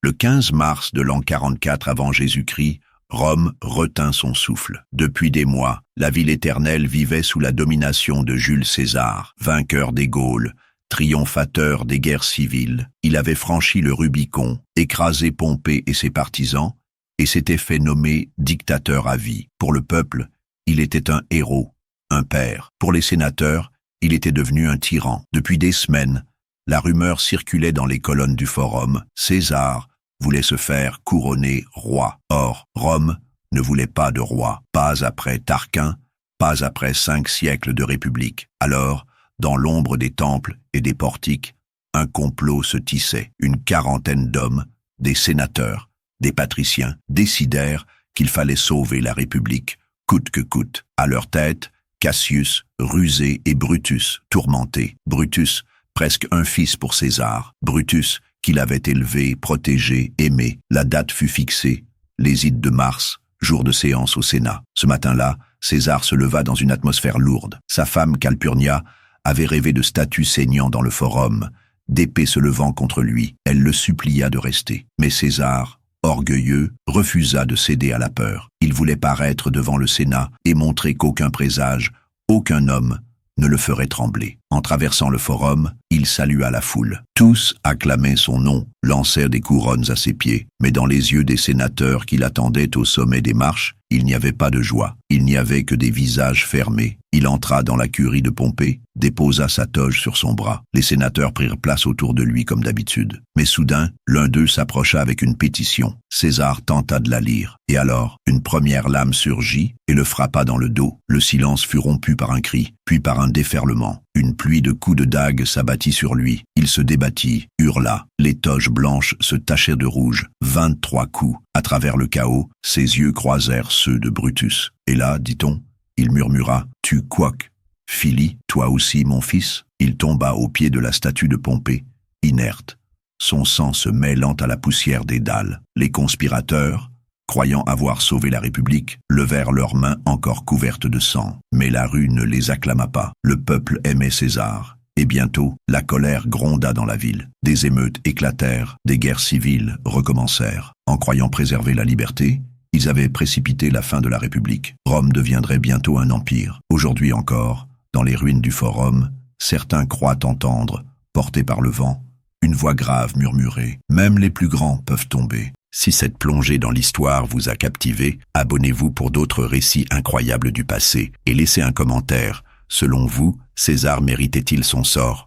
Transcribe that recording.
Le 15 mars de l'an 44 avant Jésus-Christ, Rome retint son souffle. Depuis des mois, la ville éternelle vivait sous la domination de Jules César, vainqueur des Gaules, triomphateur des guerres civiles. Il avait franchi le Rubicon, écrasé Pompée et ses partisans, et s'était fait nommer dictateur à vie. Pour le peuple, il était un héros, un père. Pour les sénateurs, il était devenu un tyran. Depuis des semaines, la rumeur circulait dans les colonnes du Forum. César voulait se faire couronner roi. Or, Rome ne voulait pas de roi, pas après Tarquin, pas après 5 siècles de république. Alors, dans l'ombre des temples et des portiques, un complot se tissait. Une quarantaine d'hommes, des sénateurs, des patriciens, décidèrent qu'il fallait sauver la République, coûte que coûte. À leur tête, Cassius, rusé, et Brutus, tourmenté. Brutus, presque un fils pour César. Brutus, qu'il avait élevé, protégé, aimé. La date fut fixée, les ides de mars, jour de séance au Sénat. Ce matin-là, César se leva dans une atmosphère lourde. Sa femme Calpurnia avait rêvé de statues saignant dans le Forum, d'épées se levant contre lui. Elle le supplia de rester. Mais César, orgueilleux, refusa de céder à la peur. Il voulait paraître devant le Sénat et montrer qu'aucun présage, aucun homme ne le ferait trembler. En traversant le Forum, il salua la foule. Tous acclamaient son nom, lancèrent des couronnes à ses pieds. Mais dans les yeux des sénateurs qui l'attendaient au sommet des marches, il n'y avait pas de joie. Il n'y avait que des visages fermés. Il entra dans la curie de Pompée, déposa sa toge sur son bras. Les sénateurs prirent place autour de lui comme d'habitude. Mais soudain, l'un d'eux s'approcha avec une pétition. César tenta de la lire. Et alors, une première lame surgit et le frappa dans le dos. Le silence fut rompu par un cri, puis par un déferlement. Une pluie de coups de dague s'abattit sur lui. Il se débattit, hurla. Les toges blanches se tachèrent de rouge. 23 coups. À travers le chaos, ses yeux croisèrent ceux de Brutus. Et là, dit-on, il murmura, « Tu quoique, Phili, toi aussi, mon fils ?» Il tomba au pied de la statue de Pompée, inerte, son sang se mêlant à la poussière des dalles. Les conspirateurs, croyant avoir sauvé la République, levèrent leurs mains encore couvertes de sang. Mais la rue ne les acclama pas. Le peuple aimait César. Et bientôt, la colère gronda dans la ville. Des émeutes éclatèrent, des guerres civiles recommencèrent. En croyant préserver la liberté, ils avaient précipité la fin de la République. Rome deviendrait bientôt un empire. Aujourd'hui encore, dans les ruines du Forum, certains croient entendre, portés par le vent, une voix grave murmurer « Même les plus grands peuvent tomber ». Si cette plongée dans l'histoire vous a captivé, abonnez-vous pour d'autres récits incroyables du passé et laissez un commentaire. Selon vous, César méritait-il son sort ?